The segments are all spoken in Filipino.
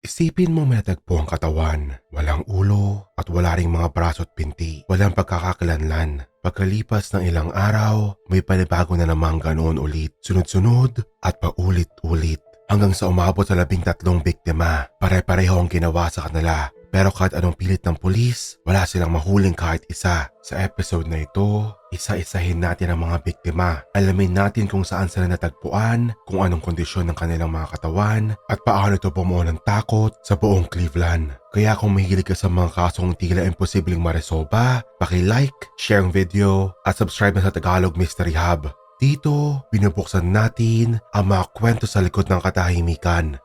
Isipin mo may natagpo ang katawan, walang ulo at wala ring mga braso at binti, walang pagkakakilanlan. Pagkalipas ng ilang araw, may panibago na namang ganoon ulit, sunod-sunod at paulit-ulit. Hanggang sa umabot sa 13 biktima, pare-pareho ang ginawa sa kanila. Pero kahit anong pilit ng pulis, wala silang mahuling kahit isa. Sa episode na ito, isa-isahin natin ang mga biktima. Alamin natin kung saan sila natagpuan, kung anong kondisyon ng kanilang mga katawan, at paano ito bumuo ng takot sa buong Cleveland. Kaya kung mahilig ka sa mga kasong tila imposibleng maresolba, paki-like, share ang video, at subscribe na sa Tagalog Mystery Hub. Dito, binubuksan natin ang mga kwento sa likod ng katahimikan.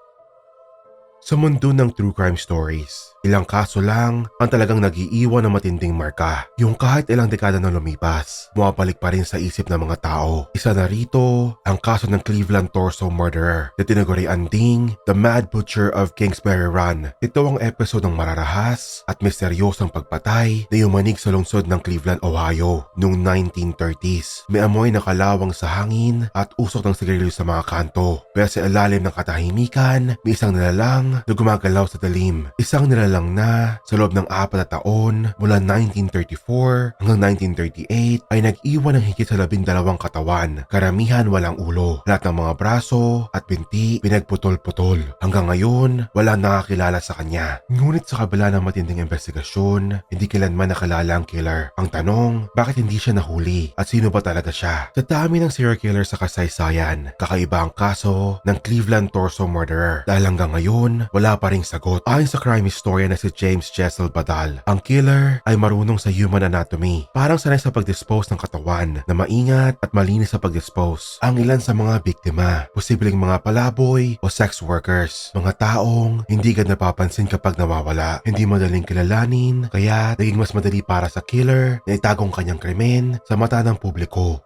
Sa mundo ng true crime stories, ilang kaso lang ang talagang nag-iiwan ng matinding marka. Yung kahit ilang dekada na lumipas, bumabalik pa rin sa isip ng mga tao. Isa na rito ang kaso ng Cleveland Torso Murderer na tinagurian ding The Mad Butcher of Kingsbury Run. Ito ang episode ng mararahas at misteryosong pagpatay na yumanig sa lungsod ng Cleveland, Ohio noong 1930s. May amoy na kalawang sa hangin at usok ng sigarilyo sa mga kanto. Pero sa ilalim ng katahimikan, may isang nilalang na gumagalaw sa dilim. Isang nilalang na sa loob ng 4 na taon mula 1934 hanggang 1938 ay nag-iwan ng higit sa 12 katawan. Karamihan walang ulo. Lahat ng mga braso at binti pinagputol-putol. Hanggang ngayon, walang nakakilala sa kanya. Ngunit sa kabila ng matinding investigasyon, hindi kailanman nakalala ang killer. Ang tanong, bakit hindi siya nahuli? At sino ba talaga siya? Sa dami ng serial killer sa kasaysayan, kakaiba ang kaso ng Cleveland Torso Murderer. Dahil hanggang ngayon, wala pa ring sagot. Ayon sa crime historian na si James Jessel Badal, ang killer ay marunong sa human anatomy. Parang sanay sa pag-dispose ng katawan na maingat at malinis sa pag-dispose. Ang ilan sa mga biktima, posibleng mga palaboy o sex workers, mga taong hindi ka napapansin kapag nawawala. Hindi madaling kilalanin, kaya naging mas madali para sa killer na itagong kanyang krimen sa mata ng publiko.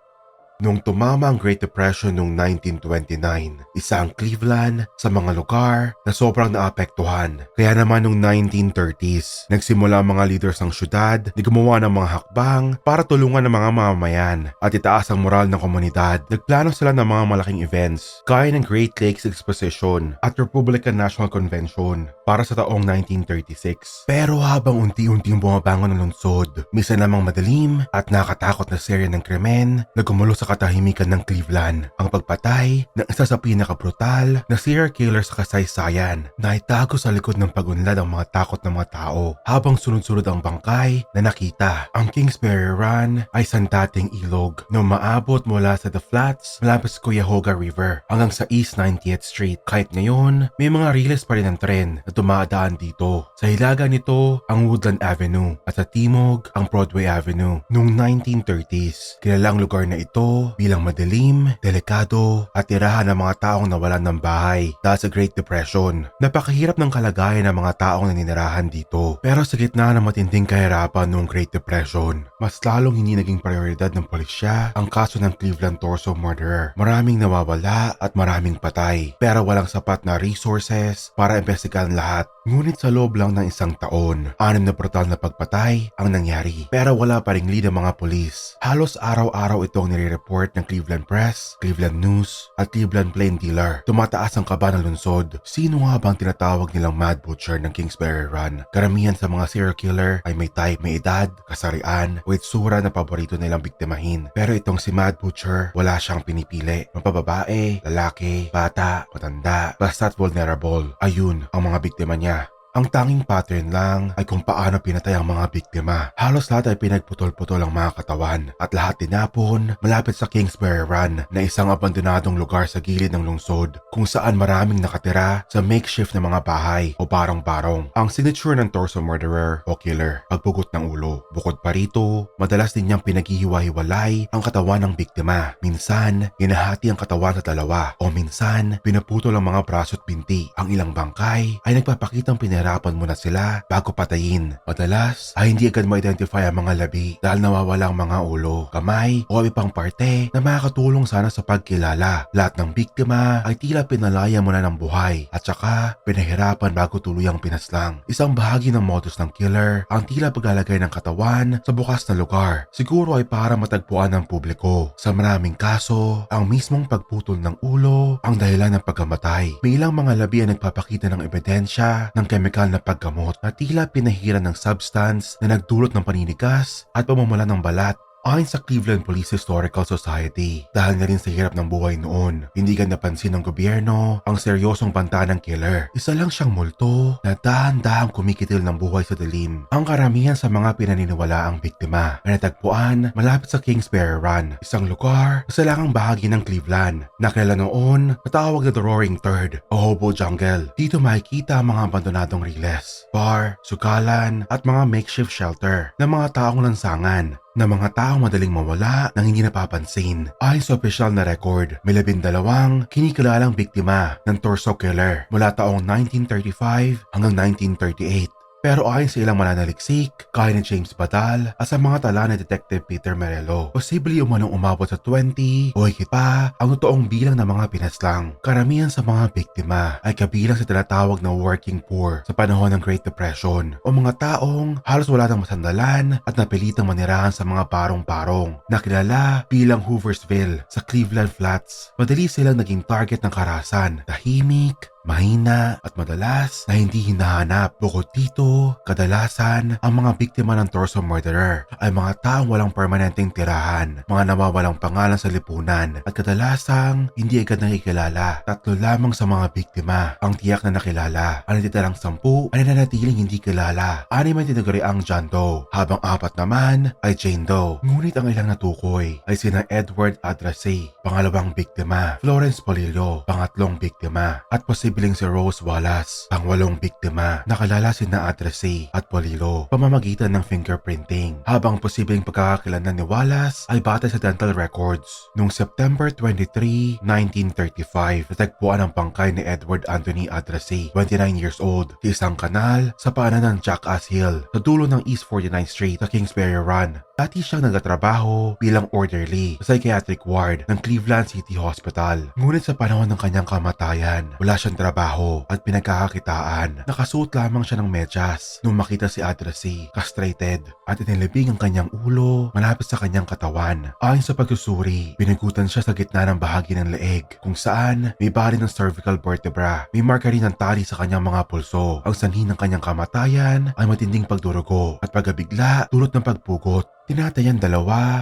Noong tumama ang Great Depression noong 1929, isa ang Cleveland sa mga lugar na sobrang naapektuhan. Kaya naman noong 1930s, nagsimula ang mga leaders ng syudad na gumawa ng mga hakbang para tulungan ang mga mamamayan at itaas ang moral ng komunidad. Nagplano sila ng mga malaking events gaya ng Great Lakes Exposition at Republican National Convention para sa taong 1936. Pero habang unti-unting bumabangon ang lungsod, misa namang madilim at nakatakot na serye ng krimen na gumulo sa katahimikan ng Cleveland, ang pagpatay ng isa sa pinakabrutal na serial killer sa kasaysayan na itago sa likod ng pagunlad ang mga takot ng mga tao habang sunod-sunod ang bangkay na nakita. Ang Kingsbury Run ay sandating ilog na umaabot mula sa The Flats malapit sa Cuyahoga River hanggang sa East 90th Street. Kahit ngayon, may mga riles pa rin ng tren na dumadaan dito. Sa hilaga nito ang Woodland Avenue at sa timog ang Broadway Avenue. Noong 1930s, kilalang lugar na ito bilang madilim, delikado at tirahan ng mga taong nawalan ng bahay dahil sa Great Depression. Napakahirap ng kalagayan ng mga taong naninirahan dito. Pero sa gitna ng matinding kahirapan noong Great Depression, mas lalong hindi naging prioridad ng pulisya ang kaso ng Cleveland Torso Murderer. Maraming nawawala at maraming patay, pero walang sapat na resources para imbestigahan lahat. Ngunit sa loob lang ng isang taon, 6 na brutal na pagpatay ang nangyari. Pero wala pa ring lead ang mga pulis. Halos araw-araw itong nire-report ng Cleveland Press, Cleveland News at Cleveland Plain Dealer. Tumataas ang kaba ng lungsod. Sino nga bang tinatawag nilang Mad Butcher ng Kingsbury Run? Karamihan sa mga serial killer ay may type, may edad, kasarian o itsura na paborito nilang biktimahin. Pero itong si Mad Butcher, wala siyang pinipili. Mapababae, lalaki, bata, matanda, basta't vulnerable. Ayun ang mga biktima niya. Ang tanging pattern lang ay kung paano pinatay ang mga biktima. Halos lahat ay pinagputol-putol ang mga katawan at lahat tinapon malapit sa Kingsbury Run na isang abandonadong lugar sa gilid ng lungsod kung saan maraming nakatira sa makeshift na mga bahay o barong-barong. Ang signature ng Torso Murderer o killer, pagpugot ng ulo. Bukod pa rito, madalas din niyang pinaghihiwa-hiwalay ang katawan ng biktima. Minsan, ginahati ang katawan sa dalawa o minsan, pinaputol ang mga braso at binti. Ang ilang bangkay ay nagpapakitang pinahirapan pinahirapan muna sila bago patayin. Madalas ay hindi agad ma-identify ang mga labi dahil nawawala ang mga ulo, kamay o ibang parte na makakatulong sana sa pagkilala. Lahat ng biktima ay tila pinalaya muna ng buhay at saka pinahirapan bago tuluyang pinaslang. Isang bahagi ng modus ng killer ang tila paglalagay ng katawan sa bukas na lugar. Siguro ay para matagpuan ng publiko. Sa maraming kaso, ang mismong pagputol ng ulo ang dahilan ng pagkamatay. May ilang mga labi ang nagpapakita ng ebidensya ng kemikal na paggamot na tila pinahiran ng substance na nagdulot ng paninigas at pamumula ng balat. Ayon sa Cleveland Police Historical Society, dahil na rin sa hirap ng buhay noon, hindi ka napansin ng gobyerno ang seryosong banta ng killer. Isa lang siyang multo na dahan-dahang kumikitil ng buhay sa dilim. Ang karamihan sa mga pinaniniwalaang biktima ay natagpuan malapit sa Kingsbury Run, isang lugar sa silangang bahagi ng Cleveland na kilala noon natawag na The Roaring Third o Hobo Jungle. Dito makikita ang mga abandonadong riles, bar, sukalan at mga makeshift shelter ng mga taong lansangan na mga taong madaling mawala nang hindi napapansin. Ayon sa opisyal na record, may 12 kinikilalang biktima ng torso killer mula taong 1935 hanggang 1938. Pero ayon sa ilang mananaliksik, kaya ni James Badal at sa mga tala ni Detective Peter Merello, posible umanong umabot sa 20 o higit pa ang totoong bilang ng mga pinaslang. Karamihan sa mga biktima ay kabilang sa tinatawag na working poor sa panahon ng Great Depression o mga taong halos wala ng masandalan at napilitang manirahan sa mga parong-parong na kilala bilang Hooversville sa Cleveland Flats. Madali silang naging target ng karahasan, tahimik, mahina at madalas na hindi hinahanap. Bukod dito, kadalasan ang mga biktima ng torso murderer ay mga taong walang permanenteng tirahan, mga nawawalang pangalan sa lipunan at kadalasang hindi agad nakikilala. 3 lamang sa mga biktima ang tiyak na nakilala. Ang natitirang 10 ay nananatiling hindi kilala. 6 ay tinaguri ang John Doe, habang 4 naman ay Jane Doe. Ngunit ang ilang natukoy ay sina Edward Adrassi, pangalawang biktima, Florence Polillo, pangatlong biktima, at posibleng si Rose Wallace, pang-8 biktima. Nakilala sina Adrassi at Polillo pamamagitan ng fingerprinting, habang posibleng pagkakakilanlan ni Wallace ay batay sa dental records. Noong September 23, 1935, natagpuan ang bangkay ni Edward Anthony Adrassi, 29 years old, sa isang kanal sa paanan ng Jackass Hill sa dulo ng East 49th Street sa Kingsbury Run. Dati siyang nagtatrabaho bilang orderly sa psychiatric ward ng Cleveland City Hospital. Ngunit sa panahon ng kanyang kamatayan, wala siyang trabaho at pinagkakakitaan. Nakasuot lamang siya ng medyas nung makita si Adrassi, castrated, at inilibing ang kanyang ulo malapit sa kanyang katawan. Ayon sa pagsusuri, pinagutan siya sa gitna ng bahagi ng leeg kung saan may bali ng cervical vertebra. May marka rin ng tali sa kanyang mga pulso. Ang sanhi ng kanyang kamatayan ay matinding pagdurugo at pagkabigla dulot ng pagpugot. Tinatayan 2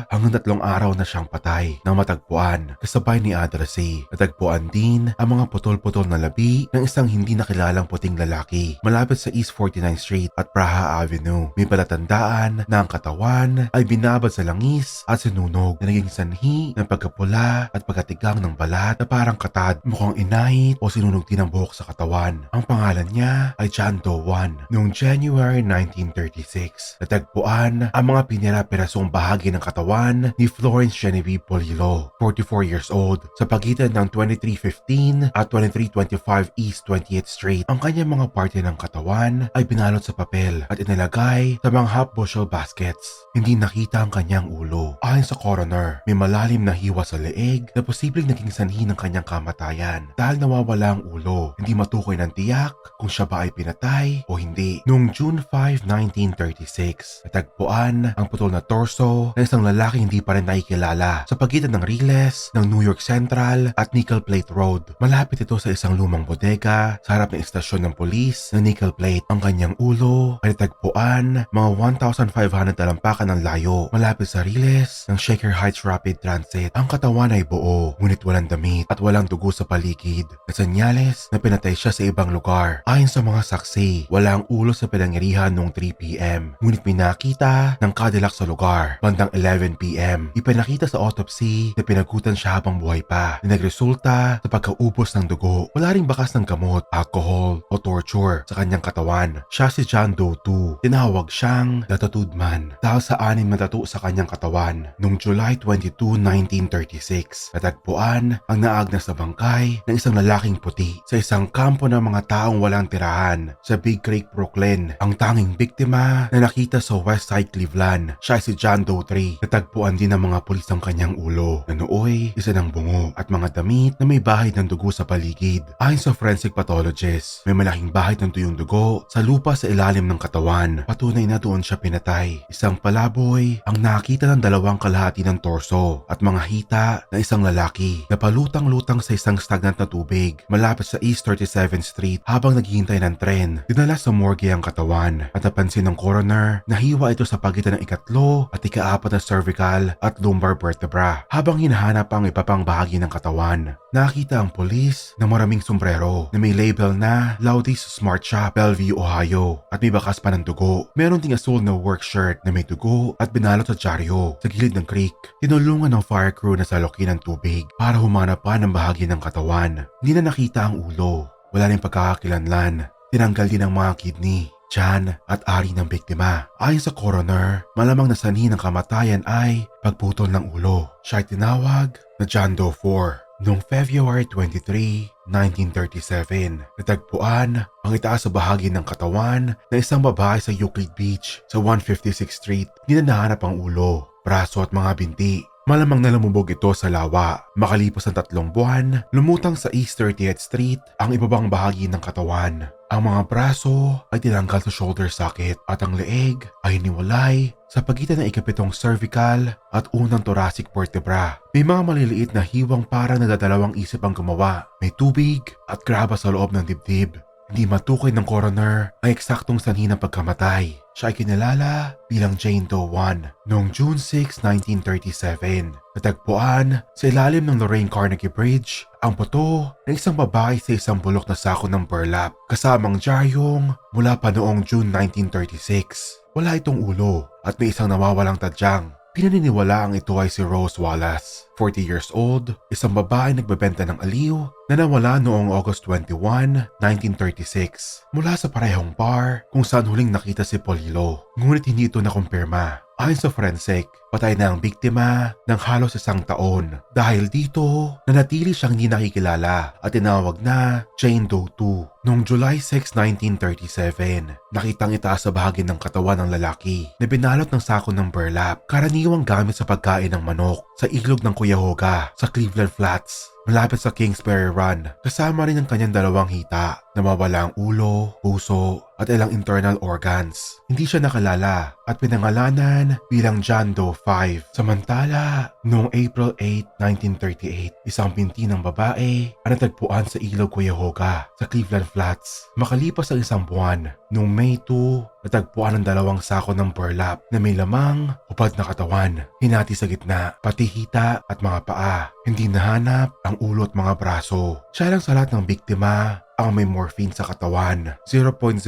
hanggang 3 araw na siyang patay nang matagpuan. Kasabay ni Adrassi, natagpuan din ang mga putol-putol na labi ng isang hindi nakilalang puting lalaki malapit sa East 49th Street at Praha Avenue. May palatandaan na ang katawan ay binabad sa langis at sinunog na naging sanhi ng pagkapula at pagkatigang ng balat na parang katad, mukhang inahit o sinunog din ang buhok sa katawan. Ang pangalan niya ay John Doe 1. Noong January 1936, natagpuan ang mga pinira-pirasong bahagi ng katawan ni Florence Genevieve Polillo, 44 years old, sa pagitan ng 2315 at 2325 East 20th Street. Ang kanyang mga parte ng katawan ay binalot sa papel at inilagay sa mga half-bushel baskets. Hindi nakita ang kanyang ulo. Ayon sa coroner, may malalim na hiwa sa leeg na posibleng naging sanhi ng kanyang kamatayan dahil nawawala ang ulo. Hindi matukoy ng tiyak kung siya ba ay pinatay o hindi. Noong June 5, 1936, natagpuan ang putol na torso ng isang lalaki hindi pa rin nakikilala sa pagitan ng riles ng New York Central at Nickel Plate Road. Malapit ito sa isang lumang bodega sa harap ng istasyon ng polis ng Nickel Plate. Ang kanyang ulo ay natagpuan mga 1,500 talampakan ng layo malapit sa riles ng Shaker Heights Rapid Transit. Ang katawan ay buo, ngunit walang damit at walang dugo sa paligid na senyales na pinatay siya sa ibang lugar. Ayon sa mga saksi, wala ang ulo sa pinangyarihan noong 3 p.m. Ngunit may nakita ng Cadillac sa lugar. Bandang 11 p.m. Ipinakita sa autopsy na pinagutan siya habang buhay pa na nagresulta sa pagkaubos ng dugo. Wala ring bakas ng gamot, alcohol o torture sa kanyang katawan. Siya si John Doe 2. Tinawag siyang The Tattooed Man dahil sa 6 na tattoo sa kanyang katawan. Noong July 22, 1936, natagpuan ang naagnas na bangkay ng isang lalaking puti sa isang kampo ng mga taong walang tirahan sa Big Creek, Brooklyn. Ang tanging biktima na nakita sa West Side, Cleveland, siya si John Doe 3. Natagpuan din ng mga pulis ang kanyang ulo na nooy isa ng bungo at mga damit na may bahid ng dugo sa paligid. Ayon sa forensic pathologist, may malaking bahid ng tuyong dugo sa lupa sa ilalim ng katawan. Patunay na doon siya pinatay. Isang palaboy ang nakita ng 2 kalahati ng torso at mga hita ng isang lalaki na palutang-lutang sa isang stagnant na tubig malapit sa East 37th Street habang naghihintay ng tren. Dinala sa morgue ang katawan at napansin ng coroner na hiwa ito sa pagitan ng ikatlo at ika-4 na cervical at lumbar vertebra. Habang hinahanap ang iba pang bahagi ng katawan, nakita ang polis ng maraming sombrero na may label na Laudi's Smart Shop, Bellevue, Ohio at may bakas pa ng dugo. Meron ding asul na work shirt na may dugo at binalot sa dyaryo sa gilid ng creek. Tinulungan ng fire crew na salokin ng tubig para humanap pa ng bahagi ng katawan. Hindi na nakita ang ulo. Wala rin pagkakakilanlan. Tinanggal din ang mga kidney, tiyan at ari ng biktima. Ayon sa coroner, malamang na sanhi ng kamatayan ay pagputol ng ulo. Siya ay tinawag na John Doe 4. Noong February 23, 1937, natagpuan ang itaas sa bahagi ng katawan ng isang babae sa Euclid Beach sa 156th Street. Hindi na nahanap ang ulo, braso at mga binti. Malamang na lumubog ito sa lawa. Makalipas ang 3 buwan, lumutang sa East 30th Street ang ibabang bahagi ng katawan. Ang mga braso ay tinanggal sa shoulder socket at ang leeg ay niwalay sa pagitan ng ikapitong cervical at unang thoracic vertebra. May mga maliliit na hiwang parang nagdadalawang isip ang gumawa. May tubig at graba sa loob ng dibdib. Hindi matukoy ng coroner ang eksaktong sanhi ng pagkamatay. Siya ay kinilala bilang Jane Doe 1. Noong June 6, 1937, natagpuan sa ilalim ng Lorraine Carnegie Bridge ang buto ng isang babae sa isang bulok na sako ng burlap kasamang dyaryong mula pa noong June 1936. Wala itong ulo at may isang nawawalang tadyang. Pinaniniwalaang ito ay si Rose Wallace, 40 years old, isang babae nagbebenta ng aliw na nawala noong August 21, 1936 mula sa parehong bar kung saan huling nakita si Polillo. Ngunit hindi ito nakumpirma. Ayon sa forensic, patay na ang biktima ng halos 1 taon. Dahil dito, nanatili siyang hindi nakikilala at tinawag na Jane Doe 2. Noong July 6, 1937, nakitang itaas sa bahagi ng katawan ng lalaki na binalot ng sako ng burlap, karaniwang gamit sa pagkain ng manok sa ilog ng Cuyahoga sa Cleveland Flats, malapit sa Kingsbury Run. Kasama rin ang kanyang 2 hita na mawala ang ulo, puso at ilang internal organs. Hindi siya nakalala at pinangalanan bilang John Doe 5. Samantala, noong April 8, 1938, isang binti ng babae ang natagpuan sa ilog Cuyahoga sa Cleveland Flats. Makalipas ang 1 buwan, noong May 2, natagpuan ang 2 sako ng burlap na may lamang hubad na katawan, hinati sa gitna, pati hita at mga paa. Hindi nahanap ang ulo at mga braso. Siya lang sa lahat ng biktima ang may morphine sa katawan, 0.002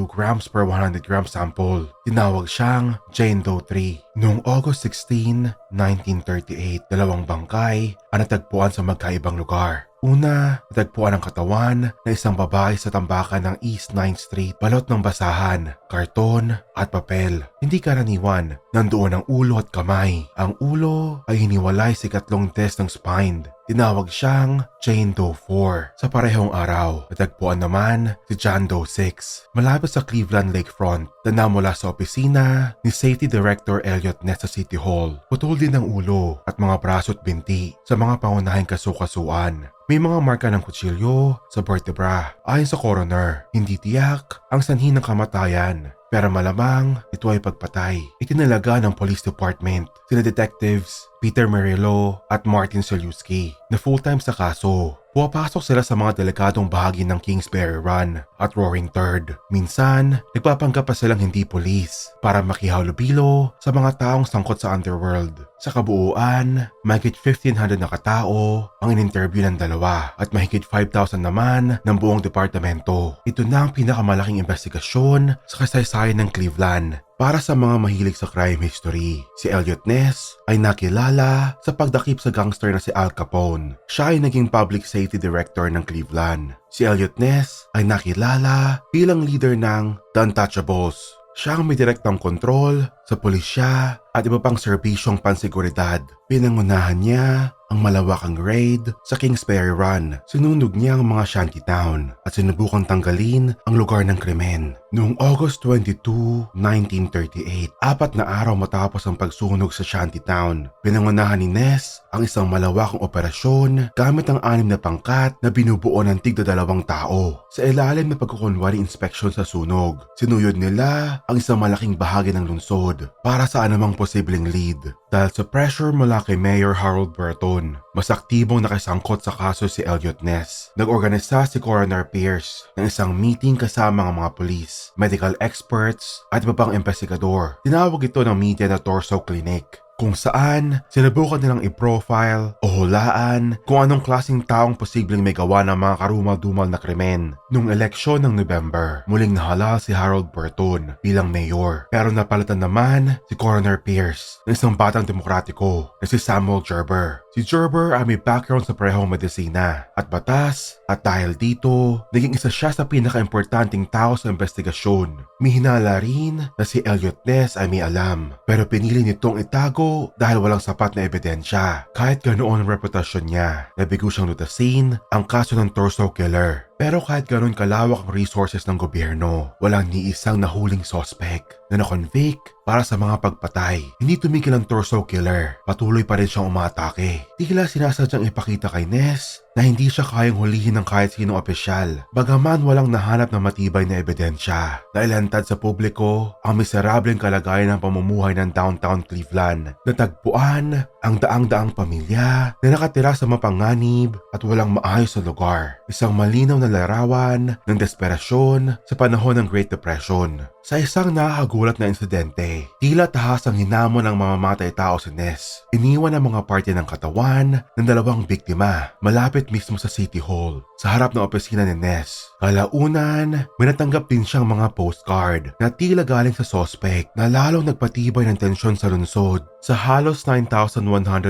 grams per 100 gram sample. Tinawag siyang Jane Doe 3. Noong August 16, 1938, 2 bangkay ang natagpuan sa magkaibang lugar. Una, natagpuan ang katawan ng isang babae sa tambakan ng East 9th Street, balot ng basahan, karton at papel. Hindi karaniwan, nandoon ang ulo at kamay. Ang ulo ay hiniwalay sa 3 test ng spine. Tinawag siyang Jane Doe 4. Sa parehong araw, natagpuan naman si John Doe 6 malapit sa Cleveland Lakefront na namula sa opisina ni Safety Director Elliot Ness sa City Hall. Putol din ang ulo at mga braso at binti sa mga pangunahing kasukasuan. May mga marka ng kutsilyo sa vertebra. Ayon sa coroner, hindi tiyak ang sanhi ng kamatayan. Pero malamang ito ay pagpatay. Itinalaga ng police department sina detectives Peter Merillo at Martin Selewski na full-time sa kaso. Pumapasok sila sa mga delikadong bahagi ng Kingsbury Run at Roaring Third. Minsan, nagpapanggap pa silang hindi pulis para makihalubilo sa mga taong sangkot sa underworld. Sa kabuuan, mahigit 1,500 na katao ang in-interview ng 2 at mahigit 5,000 naman ng buong departamento. Ito na ang pinakamalaking investigasyon sa kasaysayan ng Cleveland. Para sa mga mahilig sa crime history, si Elliot Ness ay nakilala sa pagdakip sa gangster na si Al Capone. Siya ay naging public safety director ng Cleveland. Si Elliot Ness ay nakilala bilang leader ng The Untouchables. Siya ang may direktang kontrol sa pulisya at iba pang serbisyong pansiguridad. Pinangunahan niya ang malawakang raid sa Kingsbury Run. Sinunog niya ang mga shantytown at sinubukang tanggalin ang lugar ng krimen. Noong August 22, 1938, 4 na araw matapos ang pagsunog sa shantytown, pinangunahan ni Ness ang isang malawakang operasyon gamit ang 6 na pangkat na binubuo ng tigda 2 tao. Sa ilalim na pagkukunwari inspeksyon sa sunog, sinuyod nila ang isang malaking bahagi ng lungsod para sa anumang posibleng lead. Dahil sa pressure mula kay Mayor Harold Burton, mas aktibong nakisangkot sa kaso si Elliot Ness. Nag-organisa si Coroner Pierce ng isang meeting kasama ang mga pulis, medical experts at iba pang investigador. Tinawag ito ng media na Torso Clinic, kung saan sinubukan nilang i-profile o hulaan kung anong klaseng taong posibleng may gawa ng mga karumal-dumal na krimen. Noong eleksyon ng November, muling nahalal si Harold Burton bilang mayor, pero napalitan naman si Coroner Pierce ng isang batang demokratiko na si Samuel Gerber. Si Gerber ay may background sa parehong medisina at batas, at dahil dito, naging isa siya sa pinaka-importanting tao sa investigasyon. Mihinala rin na si Elliot Ness ay may alam, pero pinili nitong itago dahil walang sapat na ebidensya. Kahit ganoon ang reputasyon niya, nabigo siyang lutasin ang kaso ng Torso Killer. Pero kahit ganoon kalawak ang resources ng gobyerno, walang ni isang nahuling suspect na na-convict para sa mga pagpatay. Hindi tumigil ang Torso Killer, patuloy pa rin siyang umatake. Tila sinasadyang ipakita kay Ness na hindi siya kayang hulihin ng kahit sinong opisyal, bagaman walang nahanap na matibay na ebidensya. Nailantad sa publiko ang miserableng kalagayan ng pamumuhay ng downtown Cleveland. Natagpuan ang daang-daang pamilya na nakatira sa mapanganib at walang maayos na lugar. Isang malinaw na larawan ng desperasyon sa panahon ng Great Depression. Sa isang nakakagulat na insidente, tila tahasang hinamon ng mamamatay tao si Ness. Iniwan ang mga parte ng katawan ng 2 biktima malapit mismo sa City Hall, sa harap ng opisina ni Ness. Kalaunan, may natanggap din siyang mga postcard na tila galing sa suspect na lalong nagpatibay ng tensyon sa lungsod. Sa halos 9,100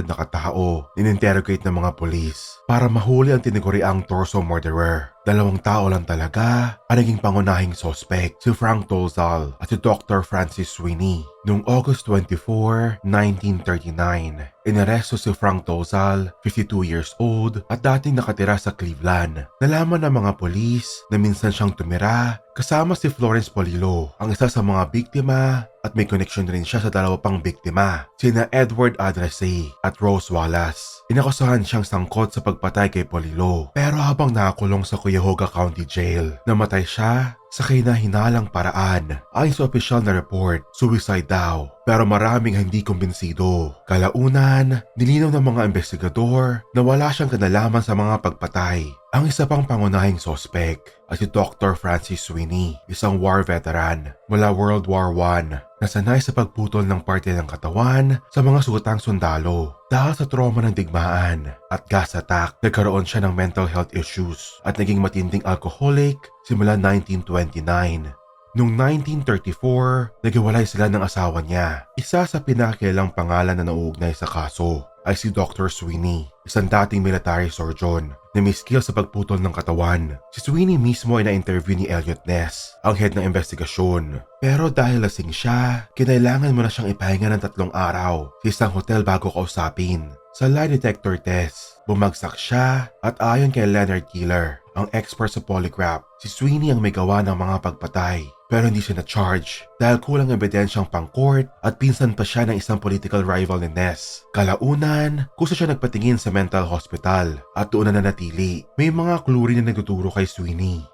na katao, ininterrogate ng mga pulis para mahuli ang tinaguriang torso murderer. 2 tao lang talaga ang naging pangunahing suspect, si Frank Dolezal at si Dr. Francis Sweeney. Noong August 24, 1939, inaresto si Frank Dolezal, 52 years old at dating nakatira sa Cleveland. Nalaman ng mga pulis na minsan siyang tumira kasama si Florence Polillo, ang isa sa mga biktima, at may koneksyon rin siya sa 2 pang biktima, sina Edward Adrasey at Rose Wallace. Inakusahan siyang sangkot sa pagpatay kay Polillo, pero habang nakakulong sa Cuyahoga County Jail, namatay siya sa kinahinalang paraan. Ayon sa opisyal na report, suicide daw, pero maraming hindi kumbinsido. Kalaunan, nilinaw ng mga investigador na wala siyang kinalaman sa mga pagpatay. Ang isa pang pangunahing suspect ay si Dr. Francis Sweeney, isang war veteran mula World War I na sanay sa pagputol ng parte ng katawan sa mga sutang sundalo. Dahil sa trauma ng digmaan at gas attack, nagkaroon siya ng mental health issues at naging matinding alcoholic simula 1929. Noong 1934, naghiwalay sila ng asawa niya. Isa sa pinakakilalang pangalan na nauugnay sa kaso ay si Dr. Sweeney, isang dating military surgeon na may skill sa pagputol ng katawan. Si Sweeney mismo ay na-interview ni Elliot Ness, ang head ng investigasyon. Pero dahil lasing siya, kinailangan mo na siyang ipahinga ng 3 araw sa isang hotel bago kausapin. Sa lie detector test, bumagsak siya at ayon kay Leonard Keeler, ang expert sa polygraph, si Sweeney ang may gawa ng mga pagpatay. Pero hindi siya na-charge dahil kulang ebidensyang pang-court at pinsan pa siya ng isang political rival ni Ness. Kalaunan, kusa siya nagpatingin sa mental hospital at doon na nanatili. May mga clue rin na nagtuturo kay Sweeney.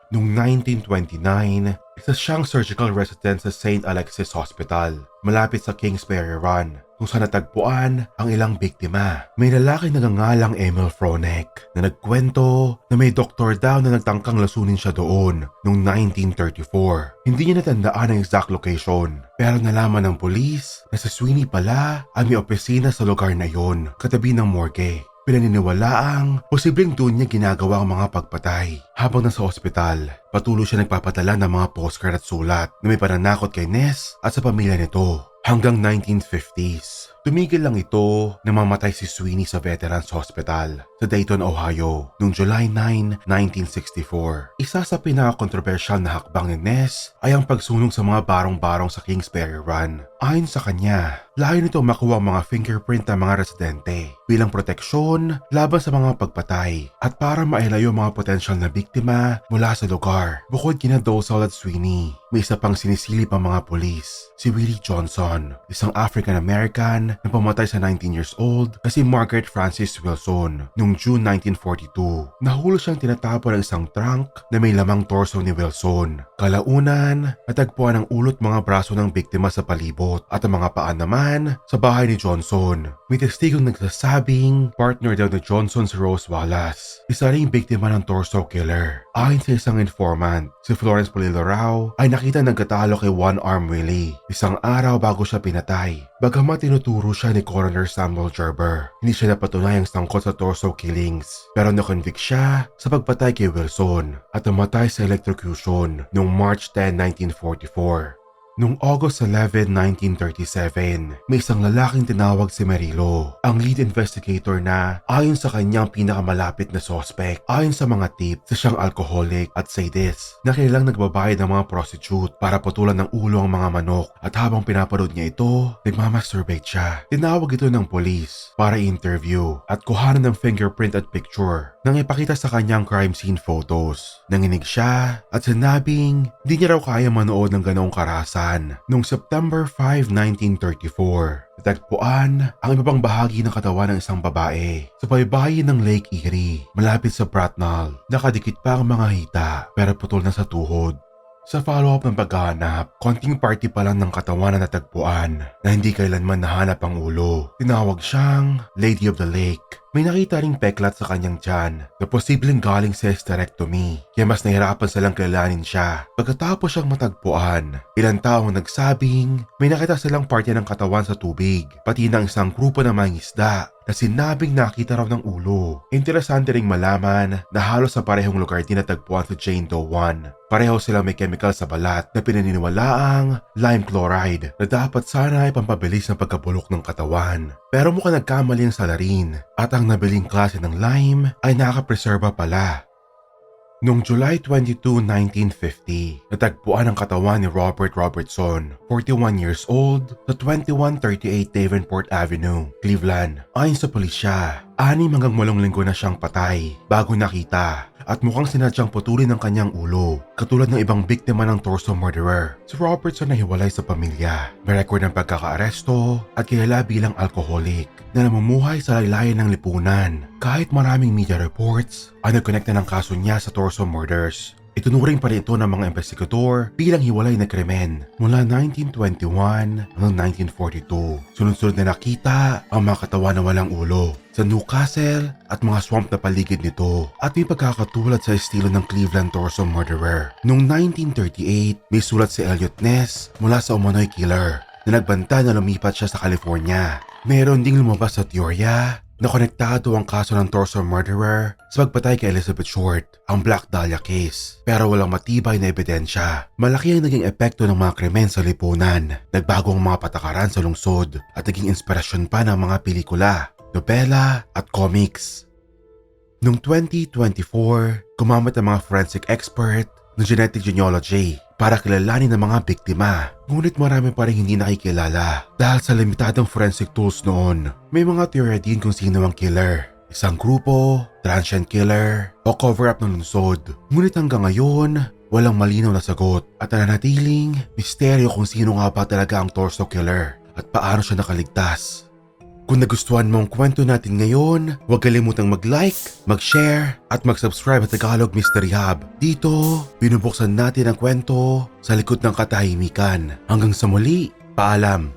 Noong 1929, isa siyang surgical resident sa St. Alexis Hospital, malapit sa Kingsbury Run, kung saan natagpuan ang ilang biktima. May lalaking nagangalang Emil Fronek na nagkwento na may doktor daw na nagtangkang lasunin siya doon noong 1934. Hindi niya natandaan ang exact location, pero nalaman ng pulis na si Sweeney pala ay may opisina sa lugar na yon, katabi ng morgue. Pinaniniwalaang posibleng doon niya ginagawa ang mga pagpatay. Habang nasa ospital, patuloy siya nagpapadala ng mga postcard at sulat na may pananakot kay Ness at sa pamilya nito. Hanggang 1950s, tumigil lang ito nang mamatay si Sweeney sa Veterans Hospital sa Dayton, Ohio noong July 9, 1964. Isa sa pinaka-kontrobersyal na hakbang ni Ness ay ang pagsunog sa mga barong-barong sa Kingsbury Run. Ayon sa kanya, layo nito makuha ang mga fingerprint ng mga residente bilang proteksyon laban sa mga pagpatay at para mailayo ang mga potensyal na biktima mula sa lugar. Bukod kina Dosal at Sweeney, may isa pang sinisilip ang mga pulis, si Willie Johnson, isang African-American na pumatay sa 19 years old na si Margaret Francis Wilson noong June 1942. Nahulog siyang tinatapon ng isang trunk na may lamang torso ni Wilson. Kalaunan, natagpuan ang ulot mga braso ng biktima sa palibot at ang mga paa naman sa bahay ni Johnson. May testigong nagsasabing partner daw ni Johnson si Rose Wallace, isa ring biktima ng torso killer. Ayon sa isang informant, si Florence Polillo raw ay nakita nagkatalo kay One Arm Willie isang araw bago siya pinatay. Bagamat tinuturo siya ni Coroner Samuel Gerber, hindi siya napatunayang sangkot sa torso killings, pero nakonvict siya sa pagpatay kay Wilson at namatay sa electrocution noong March 10, 1944. Noong August 11, 1937, may isang lalaking tinawag si Merilo, ang lead investigator na ayon sa kanyang pinakamalapit na suspect. Ayon sa mga tip, sa siyang alcoholic at sadist na kilalang nagbabayad ng mga prostitute para putulan ng ulo ang mga manok at habang pinapanood niya ito, nagmamasturbate siya. Tinawag ito ng polis para interview at kuhanan ng fingerprint at picture nang ipakita sa kanyang crime scene photos. Nanginig siya at sinabing hindi niya raw kaya manood ng ganoong karahasan. Noong September 5, 1934, natagpuan ang iba pang bahagi ng katawan ng isang babae sa baybayin ng Lake Erie, malapit sa Bracknell. Nakadikit pa ang mga hita pero putol na sa tuhod. Sa follow-up ng paghahanap, konting party pa lang ng katawan na natagpuan na hindi kailanman nahanap ang ulo. Tinawag siyang Lady of the Lake. May nakita ring peklat sa kanyang tiyan na posibleng galing sa hysterectomy, kaya mas nahirapan silang kilalanin siya. Pagkatapos siyang matagpuan, ilang tao ang nagsabing may nakita silang parte ng katawan sa tubig, pati ng isang grupo ng mga isda na sinabing nakita raw ng ulo. Interesante ring malaman na halos sa parehong lugar din natagpuan si Jane Doe 1. Pareho silang may chemical sa balat na pinaniniwalaang lime chloride na dapat sana ay pampabilis ng pagkabulok ng katawan. Pero mukhang nagkamali ang salarin at ang nabiling klase ng lime ay nakakapreserba pala. Noong July 22, 1950, natagpuan ang katawan ni Robert Robertson, 41 years old, sa 2138 Davenport Avenue, Cleveland. Ayon sa pulisya, 6 hanggang 8 linggo na siyang patay bago nakita at mukhang sinadyang putulin ang kanyang ulo, katulad ng ibang biktima ng torso murderer. Si Robertson ay hiwalay sa pamilya, may record ng pagkakaaresto at kilala bilang alcoholic na namumuhay sa laylayan ng lipunan. Kahit maraming media reports ay nagkonekta ng kaso niya sa torso murders, itunuring pa rin ito ng mga investigador bilang hiwalay na krimen mula 1921 hanggang 1942. Sunod-sunod na nakita ang mga katawan na walang ulo sa Newcastle at mga swamp na paligid nito at may pagkakatulad sa estilo ng Cleveland torso murderer. Noong 1938, may sulat si Elliot Ness mula sa umano'y killer na nagbanta na lumipat siya sa California. Meron ding lumabas sa teorya na konektado ang kaso ng torso murderer sa pagpatay kay Elizabeth Short, ang Black Dahlia case. Pero walang matibay na ebidensya. Malaki ang naging epekto ng mga krimen sa lipunan. Nagbago ang mga patakaran sa lungsod at naging inspirasyon pa ng mga pelikula, nobela at comics. Noong 2024, gumamit ang mga forensic expert ng genetic genealogy para kilalanin ang mga biktima. Ngunit marami pa rin hindi nakikilala dahil sa limitadong forensic tools noon. May mga teorya din kung sino ang killer. Isang grupo, transient killer, o cover-up ng lungsod. Ngunit hanggang ngayon, walang malinaw na sagot at nananatiling misteryo kung sino nga ba talaga ang torso killer at paano siya nakaligtas. Kung nagustuhan mo ang kwento natin ngayon, huwag kalimutang mag-like, mag-share, at mag-subscribe sa Tagalog Mystery Hub. Dito, binubuksan natin ang kwento sa likod ng katahimikan. Hanggang sa muli, paalam!